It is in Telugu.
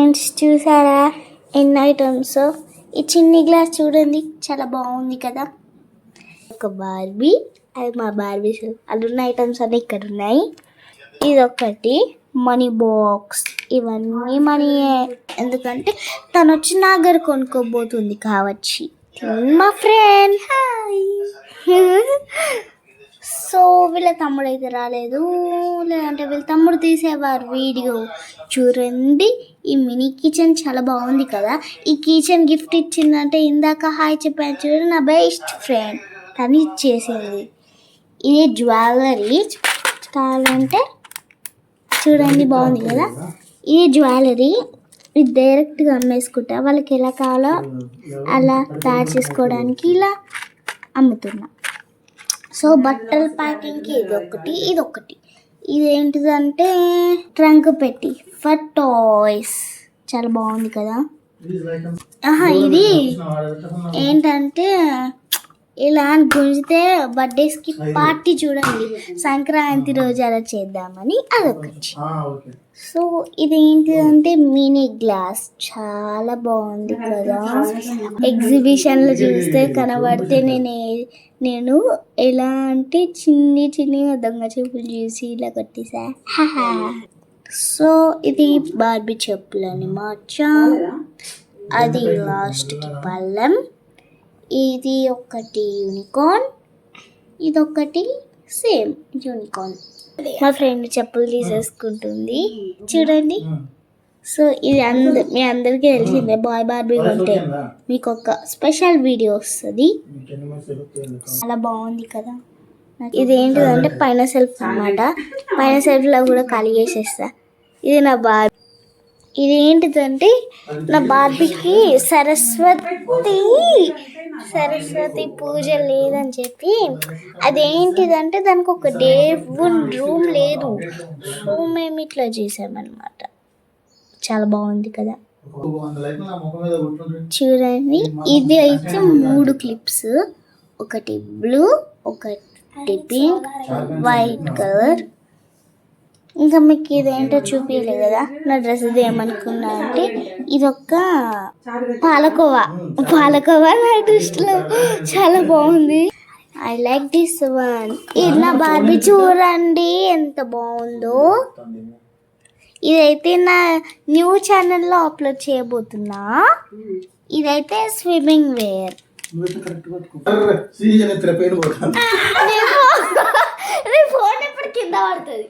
ఫ్రెండ్స్ చూసారా ఎన్ని ఐటమ్స్. ఈ చిన్ని గ్లాస్ చూడండి చాలా బాగుంది కదా. ఒక బార్బీ, అది మా బార్బీ. అల్లున్న ఐటమ్స్ అన్నీ ఇక్కడ ఉన్నాయి. ఇదొకటి మనీ బాక్స్, ఇవన్నీ మనీ, ఎందుకంటే తను వచ్చి నా దగ్గర కొనుక్కోబోతుంది కావచ్చు. మా ఫ్రెండ్ హాయ్. సో వీళ్ళ తమ్ముడు అయితే రాలేదు, లేదంటే వీళ్ళ తమ్ముడు తీసేవారు వీడియో. చూడండి ఈ మినీ కిచెన్ చాలా బాగుంది కదా. ఈ కిచెన్ గిఫ్ట్ ఇచ్చిందంటే ఇందాక హాయ్ చెప్పాను చూడండి, నా బెస్ట్ ఫ్రెండ్ తను ఇచ్చేసింది. ఇది జ్యువెలరీ కావాలంటే చూడండి బాగుంది కదా. ఇది జ్యువెలరీ, ఇది డైరెక్ట్గా అమ్మేసుకుంటా, వాళ్ళకి ఎలా కావాలో అలా తయారు చేసుకోవడానికి ఇలా అమ్ముతున్నా. సో బట్టల ప్యాకింగ్కి ఇదొకటి. ఇదేంటిదంటే ట్రంక్ పెట్టి ఫర్ టాయ్స్, చాలా బాగుంది కదా. ఇది ఏంటంటే ఇలా గుంజితే బర్త్డేస్కి పార్టీ చూడండి, సంక్రాంతి రోజు అలా చేద్దామని అదొకటి. సో ఇదేంటిదంటే మినీ గ్లాస్, చాలా బాగుంది కదా. ఎగ్జిబిషన్లో చూస్తే కనబడితే నేను ఎలా అంటే చిన్నగా దొంగ చెప్పులు చూసి ఇలా కొట్టేసా. సో ఇది బార్బీ చెప్పులు అనమాట. అది లాస్ట్కి పళ్ళెం. ఇది ఒకటి యూనికార్న్, ఇదొకటి సేమ్ యూనికార్న్. మా ఫ్రెండ్ చెప్పులు తీసేసుకుంటుంది చూడండి. సో ఇది మీ అందరికీ తెలిసిందే, బాయ్ బార్బీ కొంటే మీకు ఒక స్పెషల్ వీడియో వస్తుంది. చాలా బాగుంది కదా. ఇది ఏంటిదంటే పైన సెల్ఫ్ అన్నమాట, పైన సెల్ఫ్లో కూడా ఖాళీ చేసేస్తా. ఇది నా బార్బీ. ఇది ఏంటిదంటే నా బార్బీకి సరస్వతి పూజ లేదని చెప్పి, అదేంటిదంటే దానికి ఒక రూమ్ లేదు. సో మేము ఇట్లా చేసామన్నమాట. చాలా బాగుంది కదా. చూడండి ఇది అయితే 3 క్లిప్స్, ఒకటి బ్లూ, ఒకటి పింక్, వైట్ కలర్. ఇంకా మీకు ఇదేంటో చూపించలేదు కదా. నా డ్రెస్ ఇది ఏమనుకున్నా అంటే ఇదొక పాలకోవా నా దృష్టిలో చాలా బాగుంది. I like this one. ఇది నా బార్బీ చూడండి ఎంత బాగుందో. ఇదైతే నా న్యూ ఛానల్లో అప్లోడ్ చేయబోతున్నా. ఇదైతే స్విమ్మింగ్ వేర్. ఫోన్ ఎప్పుడు కింద పడుతుంది.